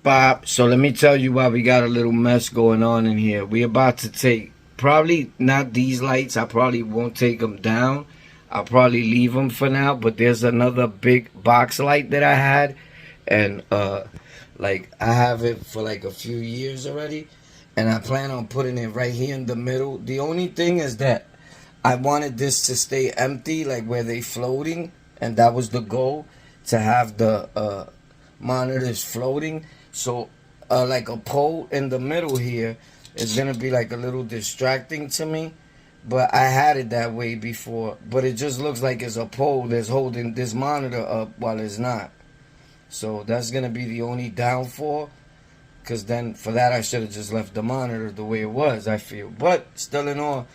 Bob, so let me tell you why we got a little mess going on in here. We about to take, probably not these lights. I probably won't take them down. I'll probably leave them for now. But there's another big box light that I had. And, like, I have it for like a few years already. And I plan on putting it right here in the middle. The only thing is that I wanted this to stay empty, like where they floating. And that was the goal, to have the monitors floating. So like a pole in the middle here is gonna be like a little distracting to me, but I had it that way before, but it just looks like it's a pole that's holding this monitor up while it's not. So that's gonna be the only downfall, because then for that I should have just left the monitor the way it was, I feel. But still in all,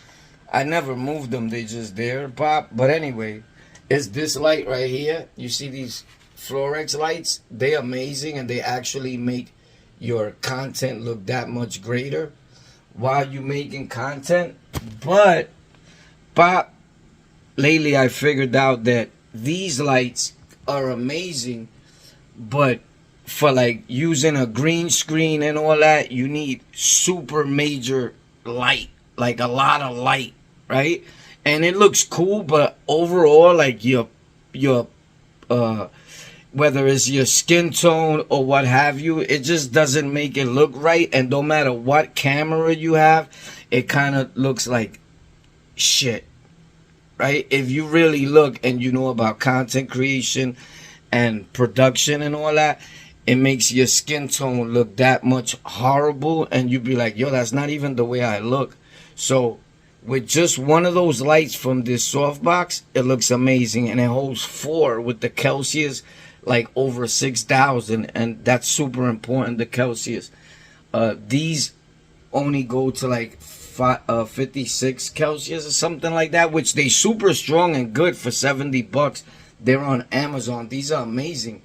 I never moved them, they just there, Pop. But anyway, it's this light right here. You see these Florex lights? They're amazing, and they actually make your content look that much greater while you're making content. But lately I figured out that these lights are amazing, but for like using a green screen and all that, you need super major light, like a lot of light, right? And it looks cool, but overall, like your whether it's your skin tone or what have you, it just doesn't make it look right. And no matter what camera you have, it kind of looks like shit, right? If you really look and you know about content creation and production and all that, it makes your skin tone look that much horrible, and you'd be like, yo, that's not even the way I look. So with just one of those lights from this softbox, it looks amazing, and it holds 4 with the Celsius, like over 6,000, and that's super important, the Celsius. These only go to like 56 Celsius or something like that, which they super strong and good for $70. They're on Amazon. These are amazing.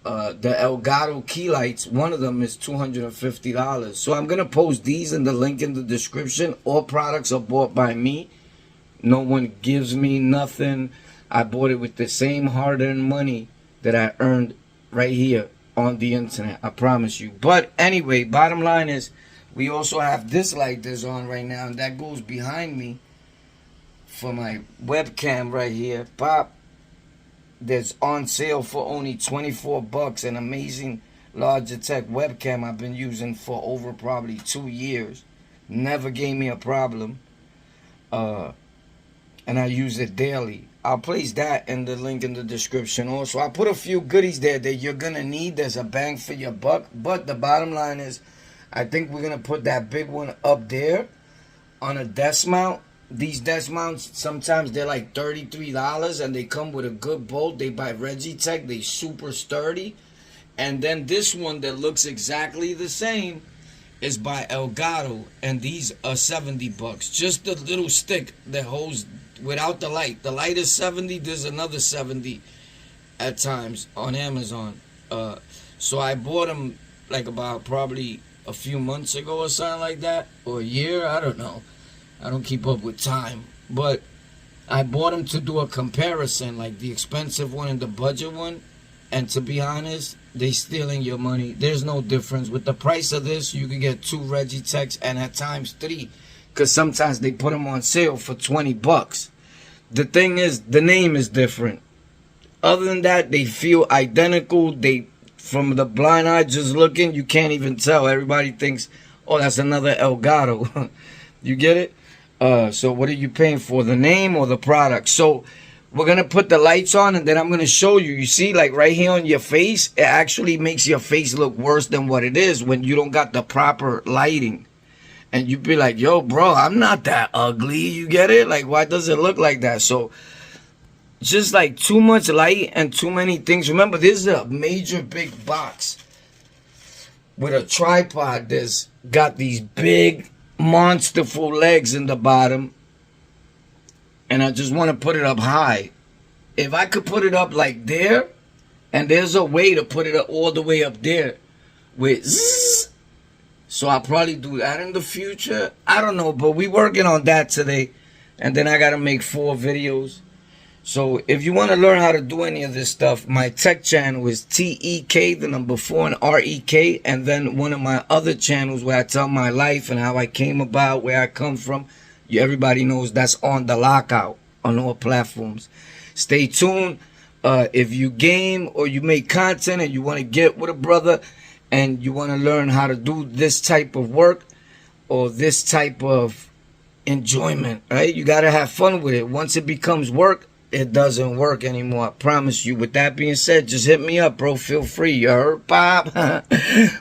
The Elgato key lights, one of them is $250. So I'm gonna post these in the link in the description. All products are bought by me. No one gives me nothing. I bought it with the same hard-earned money that I earned right here on the internet, I promise you. But anyway, bottom line is, we also have this light that's on right now, and that goes behind me for my webcam right here. Pop, that's on sale for only $24. An amazing Logitech webcam I've been using for over probably 2 years. Never gave me a problem. And I use it daily. I'll place that in the link in the description also. I put a few goodies there that you're going to need. There's a bang for your buck. But the bottom line is, I think we're going to put that big one up there on a desk mount. These desk mounts, sometimes they're like $33, and they come with a good bolt. They buy Logitech. They super sturdy. And then this one that looks exactly the same is by Elgato, and these are $70. Just the little stick that holds without the light. The light is $70. There's another $70 at times on Amazon. So I bought them like about probably a few months ago or something like that, or a year. I don't know. I don't keep up with time, but I bought them to do a comparison, like the expensive one and the budget one. And to be honest, they stealing your money. There's no difference. With the price of this, you can get 2 Logitechs, and at times 3, because sometimes they put them on sale for $20. The thing is, the name is different. Other than that, they feel identical. They, from the blind eye just looking, you can't even tell. Everybody thinks, oh, that's another Elgato. You get it? So what are you paying for, the name or the product? So we're going to put the lights on, and then I'm going to show you. You see, like right here on your face, it actually makes your face look worse than what it is when you don't got the proper lighting. And you be like, yo, bro, I'm not that ugly. You get it? Like, why does it look like that? So just like too much light and too many things. Remember, this is a major big box with a tripod that's got these big monsterful legs in the bottom, and I just want to put it up high. If I could put it up like there, and there's a way to put it up all the way up there with zzz, so I'll probably do that in the future. I don't know, but we working on that today, and then I gotta make 4 videos. So if you want to learn how to do any of this stuff, my tech channel is TEK, the number 4 and REK. And then one of my other channels where I tell my life and how I came about, where I come from. Everybody knows that's on the lockout on all platforms. Stay tuned. If you game or you make content and you want to get with a brother and you want to learn how to do this type of work or this type of enjoyment, right? You got to have fun with it. Once it becomes work, it doesn't work anymore. I promise you. With that being said, just hit me up, bro. Feel free. You heard, Pop?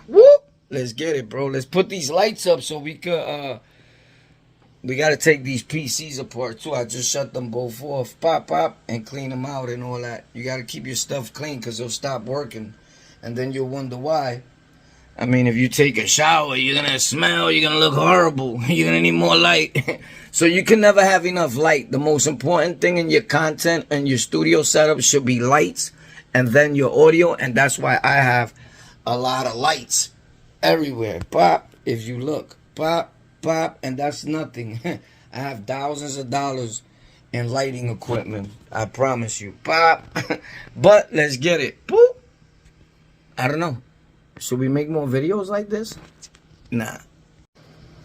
Whoop. Let's get it, bro. Let's put these lights up so we could, we got to take these PCs apart, too. I just shut them both off. Pop, pop, and clean them out and all that. You got to keep your stuff clean because they'll stop working. And then you'll wonder why. I mean, if you take a shower, you're going to smell, you're going to look horrible. You're going to need more light. So you can never have enough light. The most important thing in your content and your studio setup should be lights and then your audio. And that's why I have a lot of lights everywhere. Pop, if you look. Pop, pop, and that's nothing. I have thousands of dollars in lighting equipment. I promise you. Pop. But let's get it. Boop. I don't know. Should we make more videos like this? Nah.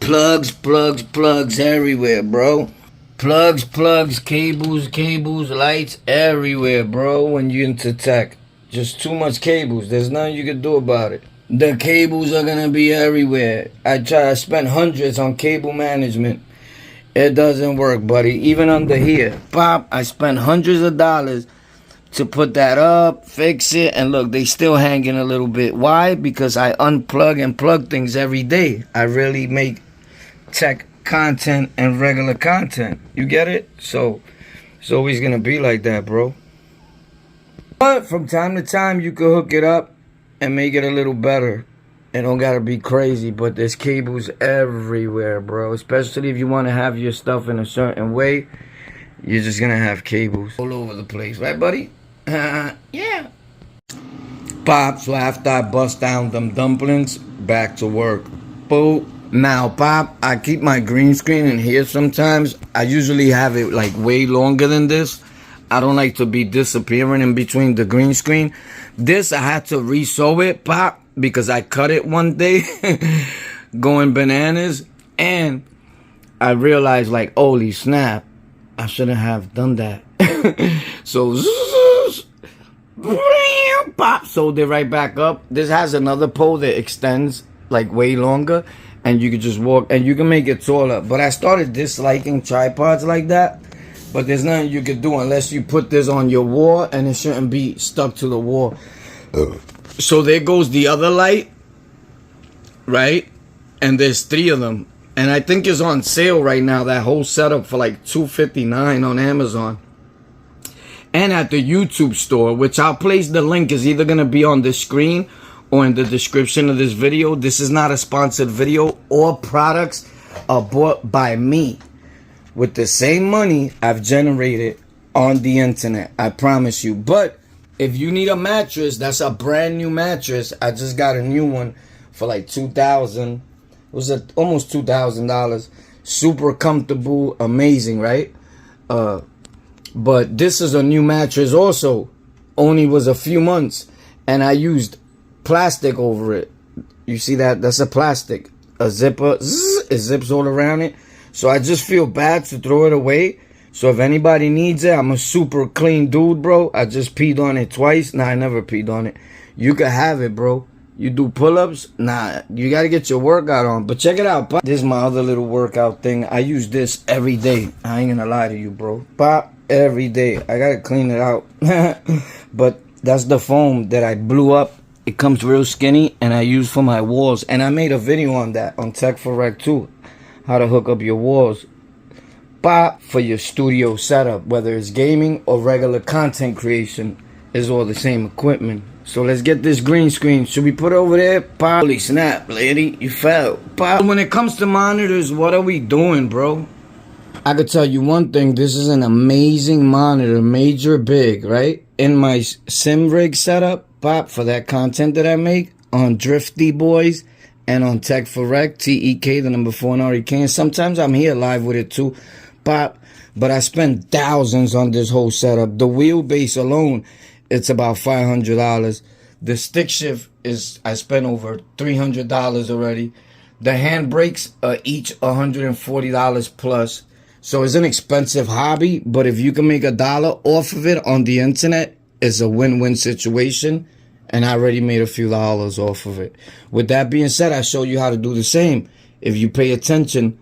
Plugs, plugs, plugs everywhere, bro. Plugs, plugs, cables, cables, lights everywhere, bro, when you're into tech. Just too much cables. There's nothing you can do about it. The cables are going to be everywhere. I spent hundreds on cable management. It doesn't work, buddy. Even under here. Pop, I spent hundreds of dollars to put that up, fix it, and look, they still hanging a little bit. Why? Because I unplug and plug things every day. I really make tech content and regular content. You get it? So it's always gonna be like that, bro. But from time to time, you can hook it up and make it a little better. It don't gotta be crazy, but there's cables everywhere, bro. Especially if you want to have your stuff in a certain way, you're just gonna have cables all over the place, right, buddy? Yeah. Pop, so after I bust down them dumplings, back to work. Boop. Now, Pop, I keep my green screen in here sometimes. I usually have it like way longer than this. I don't like to be disappearing in between the green screen. This, I had to re-sew it, Pop, because I cut it one day going bananas. And I realized, like, holy snap, I shouldn't have done that. So, Pop, sewed it right back up. This has another pole that extends like way longer, and you can just walk, and you can make it taller. But I started disliking tripods like that. But there's nothing you can do unless you put this on your wall, and it shouldn't be stuck to the wall. So there goes the other light, right? And there's 3 of them. And I think it's on sale right now, that whole setup, for like $2.59 on Amazon. And at the YouTube store, which I'll place the link, is either going to be on the screen or in the description of this video. This is not a sponsored video. All products are bought by me with the same money I've generated on the internet. I promise you. But if you need a mattress, that's a brand new mattress. I just got a new one for like $2,000. It was almost $2,000. Super comfortable, amazing, right? But this is a new mattress also. Only was a few months. And I used plastic over it. You see that? That's a plastic. A zipper. It zips all around it. So I just feel bad to throw it away. So if anybody needs it, I'm a super clean dude, bro. I just peed on it twice. Nah, I never peed on it. You can have it, bro. You do pull-ups? Nah, you got to get your workout on. But check it out, Pop. This is my other little workout thing. I use this every day. I ain't gonna lie to you, bro. Pop. Every day. I gotta clean it out. But that's the foam that I blew up. It comes real skinny, and I use for my walls. And I made a video on that on Tech for Rec too. How to hook up your walls. Pop, for your studio setup. Whether it's gaming or regular content creation, is all the same equipment. So let's get this green screen. Should we put it over there? Pop. Holy snap, lady. You fell. Pop. When it comes to monitors, what are we doing, bro? I could tell you one thing. This is an amazing monitor. Major big, right? In my sim rig setup, Pop, for that content that I make on Drifty Boys and on Tech for Rec, TEK, the number 4 and REK. And sometimes I'm here live with it too. But I spent thousands on this whole setup. The wheelbase alone, it's about $500. The stick shift is, I spent over $300 already. The hand brakes are each $140 plus. So it's an expensive hobby, but if you can make $1 off of it on the internet, it's a win-win situation. And I already made a few dollars off of it. With that being said, I show you how to do the same. If you pay attention,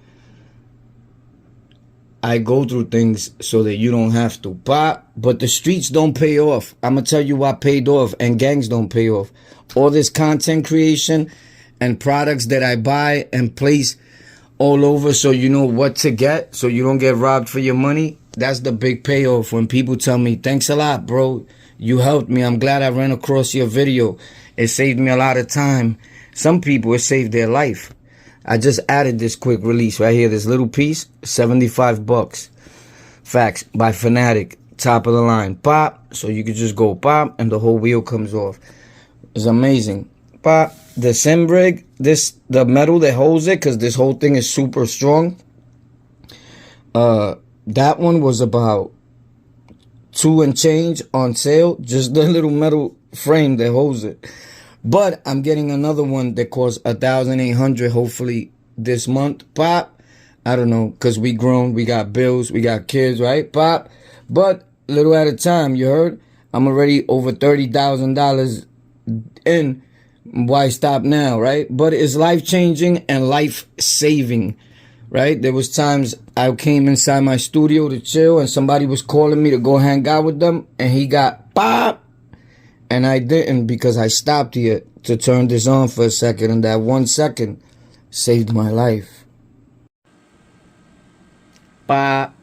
I go through things so that you don't have to. But the streets don't pay off. I'm going to tell you what paid off, and gangs don't pay off. All this content creation and products that I buy and place all over so you know what to get, so you don't get robbed for your money. That's the big payoff when people tell me, thanks a lot, bro. You helped me. I'm glad I ran across your video. It saved me a lot of time. Some people, it saved their life. I just added this quick release right here. This little piece, $75. Faktz by Fanatic. Top of the line. Pop. So you could just go pop and the whole wheel comes off. It's amazing. Pop. The sim rig, the metal that holds it, because this whole thing is super strong. That one was about $2 and change on sale. Just the little metal frame that holds it. But I'm getting another one that costs $1,800 hopefully this month. Pop. I don't know, because we grown, we got bills, we got kids, right? Pop. But little at a time, you heard? I'm already over $30,000 in. Why stop now, right? But it's life-changing and life-saving, right? There was times I came inside my studio to chill and somebody was calling me to go hang out with them and he got pop. And I didn't because I stopped here to turn this on for a second, and that 1 second saved my life. Pop.